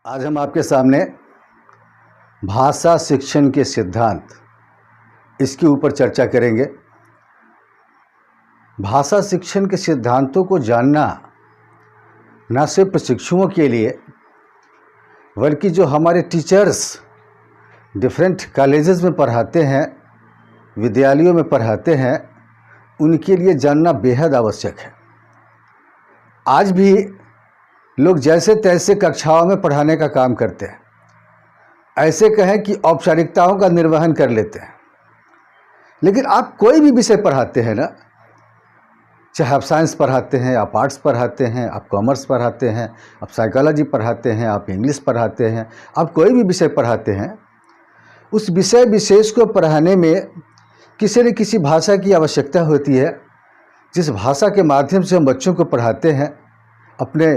आज हम आपके सामने भाषा शिक्षण के सिद्धांत इसके ऊपर चर्चा करेंगे। भाषा शिक्षण के सिद्धांतों को जानना न सिर्फ प्रशिक्षुओं के लिए बल्कि जो हमारे टीचर्स डिफरेंट कॉलेजेस में पढ़ाते हैं, विद्यालयों में पढ़ाते हैं, उनके लिए जानना बेहद आवश्यक है। आज भी लोग जैसे तैसे कक्षाओं में पढ़ाने का काम करते हैं, ऐसे कहें कि औपचारिकताओं का निर्वहन कर लेते हैं। लेकिन आप कोई भी विषय पढ़ाते हैं ना, चाहे आप साइंस पढ़ाते हैं, आप आर्ट्स पढ़ाते हैं, आप कॉमर्स पढ़ाते हैं, आप साइकोलॉजी पढ़ाते हैं, आप इंग्लिश पढ़ाते हैं, आप कोई भी विषय पढ़ाते हैं, उस विषय विशेष को पढ़ाने में किसी न किसी भाषा की आवश्यकता होती है। जिस भाषा के माध्यम से हम बच्चों को पढ़ाते हैं, अपने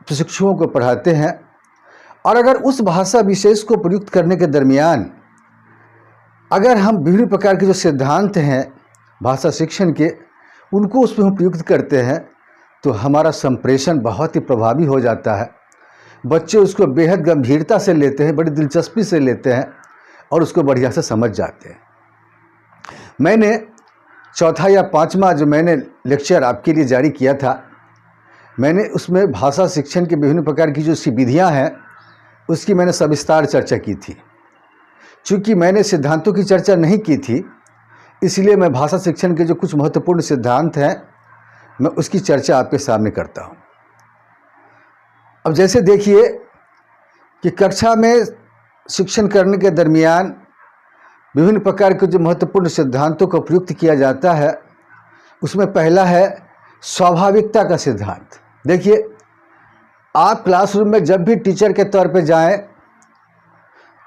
प्रशिक्षुओं को पढ़ाते हैं, और अगर उस भाषा विशेष को प्रयुक्त करने के दरमियान अगर हम विभिन्न प्रकार के जो सिद्धांत हैं भाषा शिक्षण के, उनको उसमें हम प्रयुक्त करते हैं तो हमारा संप्रेषण बहुत ही प्रभावी हो जाता है। बच्चे उसको बेहद गंभीरता से लेते हैं, बड़ी दिलचस्पी से लेते हैं और उसको बढ़िया से समझ जाते हैं। मैंने चौथा या पांचवा जो मैंने लेक्चर आपके लिए जारी किया था, मैंने उसमें भाषा शिक्षण के विभिन्न प्रकार की जो सी विधियाँ हैं उसकी मैंने सविस्तार चर्चा की थी। चूँकि मैंने सिद्धांतों की चर्चा नहीं की थी, इसलिए मैं भाषा शिक्षण के जो कुछ महत्वपूर्ण सिद्धांत हैं मैं उसकी चर्चा आपके सामने करता हूँ। अब जैसे देखिए कि कक्षा में शिक्षण करने के दरमियान विभिन्न प्रकार के जो महत्वपूर्ण सिद्धांतों को प्रयुक्त किया जाता है, उसमें पहला है स्वाभाविकता का सिद्धांत। देखिए, आप क्लासरूम में जब भी टीचर के तौर पे जाएं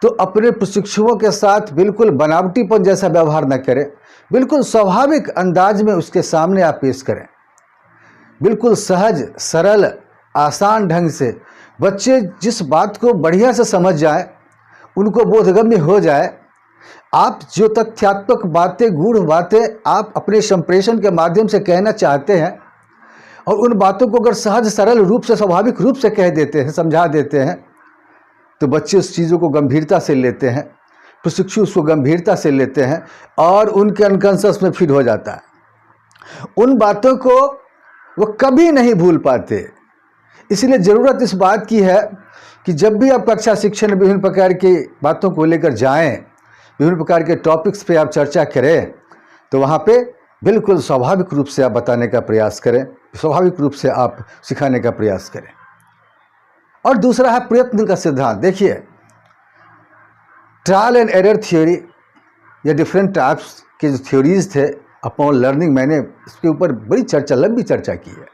तो अपने प्रशिक्षुओं के साथ बिल्कुल बनावटीपन जैसा व्यवहार न करें, बिल्कुल स्वाभाविक अंदाज में उसके सामने आप पेश करें, बिल्कुल सहज सरल आसान ढंग से। बच्चे जिस बात को बढ़िया से समझ जाएं, उनको बोधगम्य हो जाए, आप जो तथ्यात्मक बातें गूढ़ बातें आप अपने संप्रेषण के माध्यम से कहना चाहते हैं और उन बातों को अगर सहज सरल रूप से स्वाभाविक रूप से कह देते हैं, समझा देते हैं, तो बच्चे उस चीज़ों को गंभीरता से लेते हैं, प्रशिक्षु उसको गंभीरता से लेते हैं और उनके अनकॉन्शियस में फीड हो जाता है। उन बातों को वो कभी नहीं भूल पाते। इसलिए ज़रूरत इस बात की है कि जब भी आप कक्षा शिक्षण में विभिन्न प्रकार की बातों को लेकर जाएं, विभिन्न प्रकार के टॉपिक्स पे आप चर्चा करें, तो वहाँ पे बिल्कुल स्वाभाविक रूप से आप बताने का प्रयास करें, स्वाभाविक रूप से आप सिखाने का प्रयास करें। और दूसरा है प्रयत्न का सिद्धांत। देखिए, ट्रायल एंड एरर थ्योरी या डिफरेंट टाइप्स के जो थ्योरीज थे अपॉन लर्निंग, मैंने इसके ऊपर बड़ी चर्चा, लंबी चर्चा की है।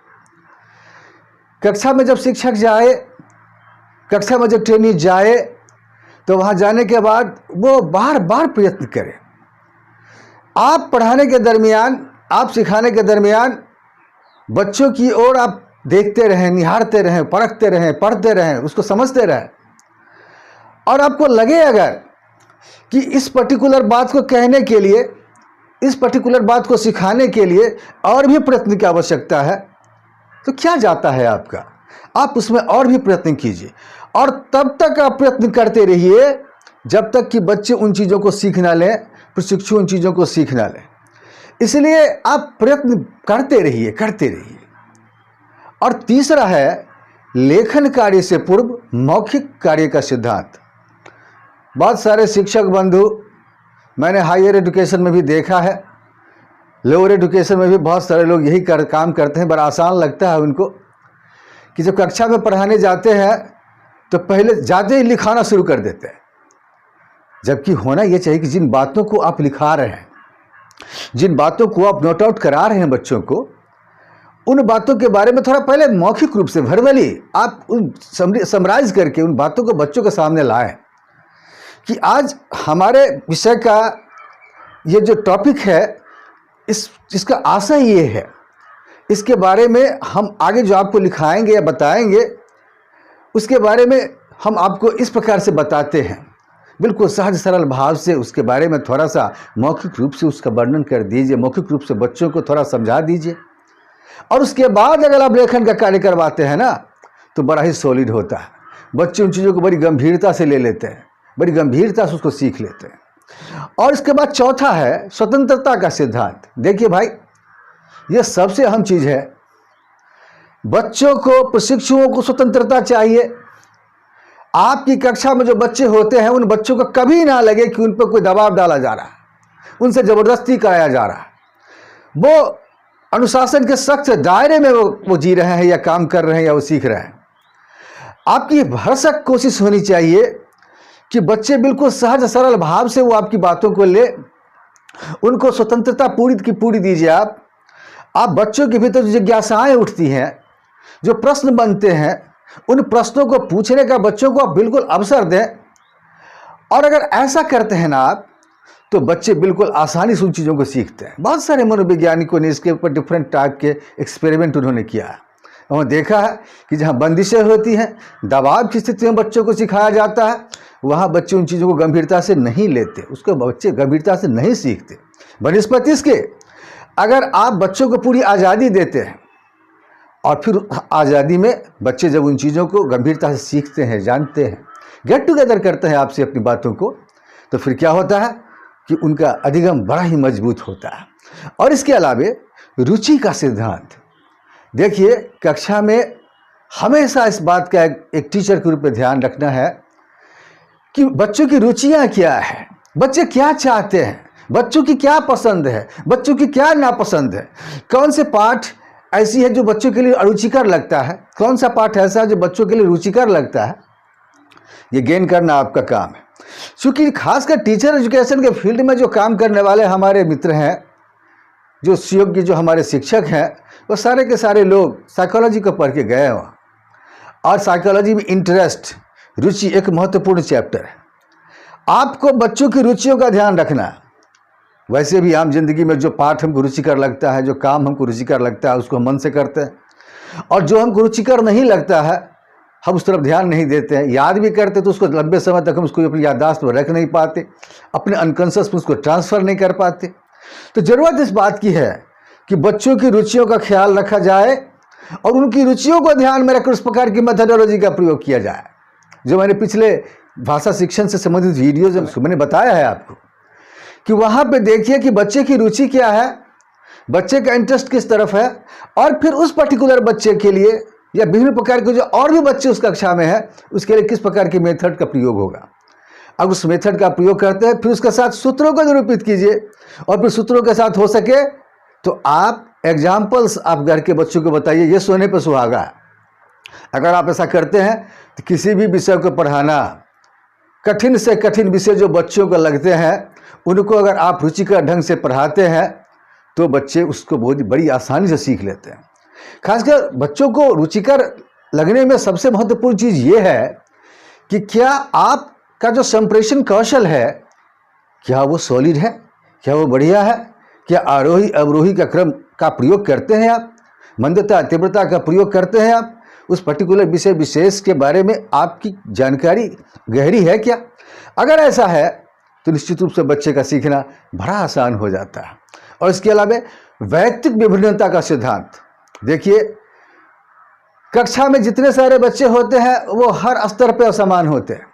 कक्षा में जब शिक्षक जाए, कक्षा में जब ट्रेनी जाए, तो वहाँ जाने के बाद वो बार बार प्रयत्न करें। आप पढ़ाने के दरमियान, आप सिखाने के दरमियान बच्चों की ओर आप देखते रहें, निहारते रहें, परखते रहें, पढ़ते रहें, उसको समझते रहें। और आपको लगे अगर कि इस पर्टिकुलर बात को कहने के लिए, इस पर्टिकुलर बात को सिखाने के लिए और भी प्रयत्न की आवश्यकता है, तो क्या जाता है आपका, आप उसमें और भी प्रयत्न कीजिए। और तब तक आप प्रयत्न करते रहिए जब तक कि बच्चे उन चीज़ों को सीख ना लें, प्रशिक्षु उन चीज़ों को सीख ना लें। इसलिए आप प्रयत्न करते रहिए, करते रहिए। और तीसरा है लेखन कार्य से पूर्व मौखिक कार्य का सिद्धांत। बहुत सारे शिक्षक बंधु मैंने हायर एजुकेशन में भी देखा है, लोअर एजुकेशन में भी बहुत सारे लोग यही काम करते हैं। बड़ा आसान लगता है उनको कि जब कक्षा में पढ़ाने जाते हैं तो पहले जाते ही लिखाना शुरू कर देते हैं। जबकि होना ये चाहिए कि जिन बातों को आप लिखा रहे हैं, जिन बातों को आप नोट आउट करा रहे हैं बच्चों को, उन बातों के बारे में थोड़ा पहले मौखिक रूप से वर्बली आप उन समराइज करके उन बातों को बच्चों के सामने लाएं कि आज हमारे विषय का ये जो टॉपिक है, इसका आशय ये है, इसके बारे में हम आगे जो आपको लिखाएंगे या बताएंगे उसके बारे में हम आपको इस प्रकार से बताते हैं। बिल्कुल सहज सरल भाव से उसके बारे में थोड़ा सा मौखिक रूप से उसका वर्णन कर दीजिए, मौखिक रूप से बच्चों को थोड़ा समझा दीजिए। और उसके बाद अगर आप लेखन का कार्य करवाते हैं ना, तो बड़ा ही सॉलिड होता है, बच्चे उन चीज़ों को बड़ी गंभीरता से ले लेते हैं, बड़ी गंभीरता से उसको सीख लेते हैं। और इसके बाद चौथा है स्वतंत्रता का सिद्धांत। देखिए भाई, यह सबसे अहम चीज़ है। बच्चों को, प्रशिक्षुओं को स्वतंत्रता चाहिए। आपकी कक्षा में जो बच्चे होते हैं, उन बच्चों को कभी ना लगे कि उन पर कोई दबाव डाला जा रहा है, उनसे ज़बरदस्ती कराया जा रहा है। वो अनुशासन के सख्त दायरे में वो जी रहे हैं या काम कर रहे हैं या वो सीख रहे हैं। आपकी भरसक कोशिश होनी चाहिए कि बच्चे बिल्कुल सहज सरल भाव से वो आपकी बातों को ले, उनको स्वतंत्रता पूरी की पूरी दीजिए। आप बच्चों के भीतर जो जिज्ञासाएं उठती हैं, जो प्रश्न बनते हैं, उन प्रश्नों को पूछने का बच्चों को आप बिल्कुल अवसर दें। और अगर ऐसा करते हैं ना आप, तो बच्चे बिल्कुल आसानी से उन चीज़ों को सीखते हैं। बहुत सारे मनोवैज्ञानिकों ने इसके ऊपर डिफरेंट टाइप के एक्सपेरिमेंट उन्होंने किया है। उन्होंने देखा है कि जहाँ बंदिशें होती हैं, दबाव की स्थिति में बच्चों को सिखाया जाता है, वहाँ बच्चे उन चीज़ों को गंभीरता से नहीं लेते, उसको बच्चे गंभीरता से नहीं सीखते। बनिस्पत इसके, अगर आप बच्चों को पूरी आज़ादी देते हैं और फिर आज़ादी में बच्चे जब उन चीज़ों को गंभीरता से सीखते हैं, जानते हैं, गेट टुगेदर करते हैं आपसे अपनी बातों को, तो फिर क्या होता है कि उनका अधिगम बड़ा ही मजबूत होता है। और इसके अलावा रुचि का सिद्धांत। देखिए, कक्षा में हमेशा इस बात का एक टीचर के रूप में ध्यान रखना है कि बच्चों की रुचियां क्या है, बच्चे क्या चाहते हैं, बच्चों की क्या पसंद है, बच्चों की क्या नापसंद है, कौन से पाठ ऐसी है जो बच्चों के लिए अरुचिकर लगता है, कौन सा पाठ ऐसा है जो बच्चों के लिए रुचिकर लगता है। ये गेन करना आपका काम है। क्योंकि खासकर टीचर एजुकेशन के फील्ड में जो काम करने वाले हमारे मित्र हैं, जो सुयोग्य जो हमारे शिक्षक हैं, वो सारे के सारे लोग साइकोलॉजी को पढ़ के गए वहाँ। और साइकोलॉजी में इंटरेस्ट, रुचि एक महत्वपूर्ण चैप्टर है। आपको बच्चों की रुचियों का ध्यान रखना है। वैसे भी आम जिंदगी में जो पाठ हमको रुचिकर लगता है, जो काम हमको रुचिकर लगता है, उसको हम मन से करते हैं। और जो हमको रुचिकर नहीं लगता है, हम उस तरफ ध्यान नहीं देते हैं। याद भी करते तो उसको लंबे समय तक हम उसको अपनी याददाश्त में रख नहीं पाते, अपने अनकॉन्शियस में उसको ट्रांसफ़र नहीं कर पाते। तो ज़रूरत इस बात की है कि बच्चों की रुचियों का ख्याल रखा जाए और उनकी रुचियों को ध्यान में रखकर उस प्रकार की मेथोडोलॉजी का प्रयोग किया जाए। जो मैंने पिछले भाषा शिक्षण से संबंधित वीडियोज में मैंने बताया है आपको, कि वहाँ पे देखिए कि बच्चे की रुचि क्या है, बच्चे का इंटरेस्ट किस तरफ है, और फिर उस पर्टिकुलर बच्चे के लिए या विभिन्न प्रकार के जो और भी बच्चे उस कक्षा में हैं, उसके लिए किस प्रकार की मेथड का प्रयोग होगा। अब उस मेथड का प्रयोग करते हैं, फिर उसके साथ सूत्रों को निरूपित कीजिए। और फिर सूत्रों के साथ हो सके तो आप एग्जाम्पल्स आप घर के बच्चों को बताइए, ये सोने पर सुहागा है। अगर आप ऐसा करते हैं तो किसी भी विषय को पढ़ाना, कठिन से कठिन विषय जो बच्चों को लगते हैं, उनको अगर आप रुचिकर ढंग से पढ़ाते हैं तो बच्चे उसको बहुत बड़ी आसानी से सीख लेते हैं। खासकर बच्चों को रुचिकर लगने में सबसे महत्वपूर्ण चीज़ ये है कि क्या आपका जो संप्रेषण कौशल है, क्या वो सॉलिड है, क्या वो बढ़िया है, क्या आरोही अवरोही का क्रम का प्रयोग करते हैं आप, मंदता तीव्रता का प्रयोग करते हैं आप, उस पर्टिकुलर विषय विशेष के बारे में आपकी जानकारी गहरी है क्या। अगर ऐसा है तो निश्चित रूप से बच्चे का सीखना बड़ा आसान हो जाता है। और इसके अलावा वैयक्तिक विभिन्नता का सिद्धांत। देखिए, कक्षा में जितने सारे बच्चे होते हैं वो हर स्तर पर समान होते हैं।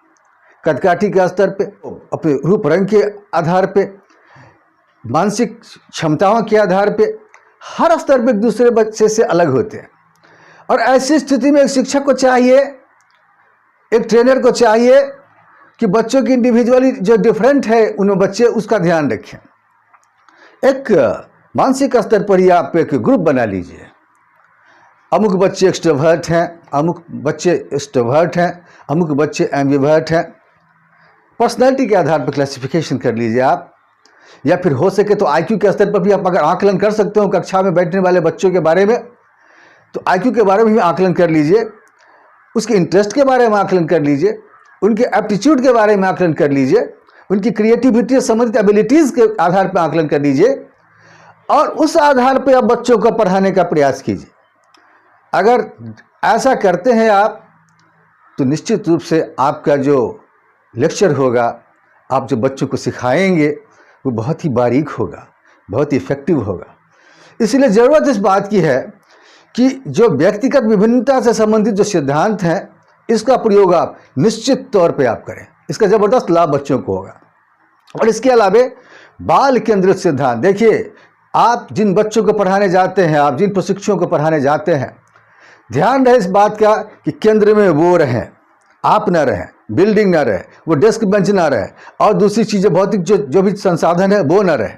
कदकाठी के स्तर पे, अपने रूप रंग के आधार पे, मानसिक क्षमताओं के आधार पे, हर स्तर पे एक दूसरे बच्चे से अलग होते हैं। और ऐसी स्थिति में एक शिक्षक को चाहिए, एक ट्रेनर को चाहिए कि बच्चों की इंडिविजुअली जो डिफरेंट है उनमें बच्चे उसका ध्यान रखें। एक मानसिक स्तर पर ही आप एक ग्रुप बना लीजिए। अमुक बच्चे एक्सट्रोवर्ट हैं, अमुक बच्चे एक्सट्रोवर्ट हैं, अमुक बच्चे एम्बिवर्ट हैं। पर्सनैलिटी के आधार पर क्लासिफिकेशन कर लीजिए आप। या फिर हो सके तो आईक्यू के स्तर पर भी आप अगर आकलन कर सकते हो कक्षा में बैठने वाले बच्चों के बारे में, तो आईक्यू के बारे में भी आकलन कर लीजिए, उसके इंटरेस्ट के बारे में आकलन कर लीजिए, उनके एप्टीट्यूड के बारे में आकलन कर लीजिए, उनकी क्रिएटिविटी और संबंधित एबिलिटीज़ के आधार पर आकलन कर लीजिए, और उस आधार पर आप बच्चों को पढ़ाने का प्रयास कीजिए। अगर ऐसा करते हैं आप तो निश्चित रूप से आपका जो लेक्चर होगा, आप जो बच्चों को सिखाएंगे वो बहुत ही बारीक होगा, बहुत ही इफेक्टिव होगा। इसलिए ज़रूरत इस बात की है कि जो व्यक्तिगत विभिन्नता से संबंधित जो सिद्धांत हैं इसका प्रयोग आप निश्चित तौर पे आप करें, इसका ज़बरदस्त लाभ बच्चों को होगा। और इसके अलावे बाल केंद्रित सिद्धांत, देखिए आप जिन बच्चों को पढ़ाने जाते हैं, आप जिन प्रशिक्षुओं को पढ़ाने जाते हैं, ध्यान रहे इस बात का कि केंद्र में वो रहें, आप ना रहें, बिल्डिंग ना रहे, वो डेस्क बेंच ना रहे, और दूसरी चीज़ें भौतिक जो भी संसाधन है वो ना रहे।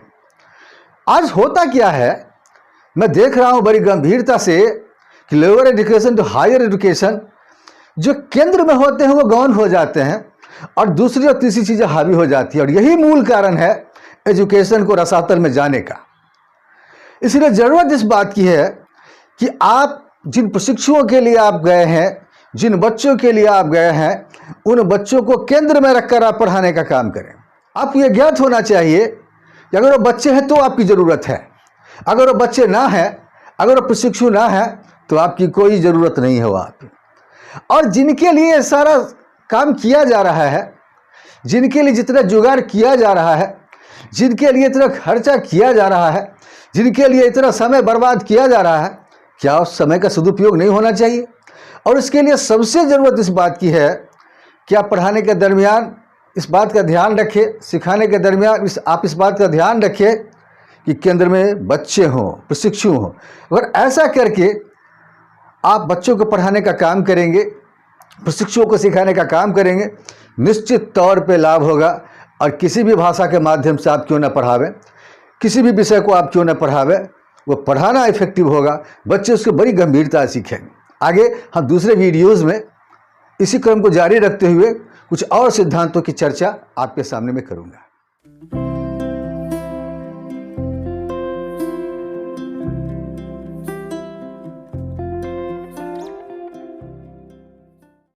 आज होता क्या है, मैं देख रहा हूँ बड़ी गंभीरता से कि lower education to higher education जो केंद्र में होते हैं वो गौण हो जाते हैं और दूसरी और तीसरी चीज़ें हावी हो जाती है, और यही मूल कारण है एजुकेशन को रसातल में जाने का। इसलिए ज़रूरत इस बात की है कि आप जिन प्रशिक्षुओं के लिए आप गए हैं, जिन बच्चों के लिए आप गए हैं, उन बच्चों को केंद्र में रखकर आप पढ़ाने का काम करें। आपको यह ज्ञात होना चाहिए कि अगर वो बच्चे हैं तो आपकी ज़रूरत है, अगर वो बच्चे ना हैं, अगर वो प्रशिक्षु ना है तो आपकी कोई ज़रूरत नहीं है वहाँ पे। और जिनके लिए सारा काम किया जा रहा है, जिनके लिए जितना जुगाड़ किया जा रहा है, जिनके लिए इतना खर्चा किया जा रहा है, जिनके लिए इतना समय बर्बाद किया जा रहा है, क्या उस समय का सदुपयोग नहीं होना चाहिए? और इसके लिए सबसे ज़रूरत इस बात की है कि आप पढ़ाने के दरमियान इस बात का ध्यान रखें, सिखाने के दरमियान आप इस बात का ध्यान रखें कि केंद्र में बच्चे हों, प्रशिक्षु हों। अगर ऐसा करके आप बच्चों को पढ़ाने का काम करेंगे, प्रशिक्षुओं को सिखाने का काम करेंगे, निश्चित तौर पे लाभ होगा। और किसी भी भाषा के माध्यम से आप क्यों ना पढ़ावें, किसी भी विषय को आप क्यों ना पढ़ावें, वो पढ़ाना इफेक्टिव होगा, बच्चे उसको बड़ी गंभीरता सीखेंगे। आगे हम दूसरे वीडियोज़ में इसी क्रम को जारी रखते हुए कुछ और सिद्धांतों की चर्चा आपके सामने में करूँगा।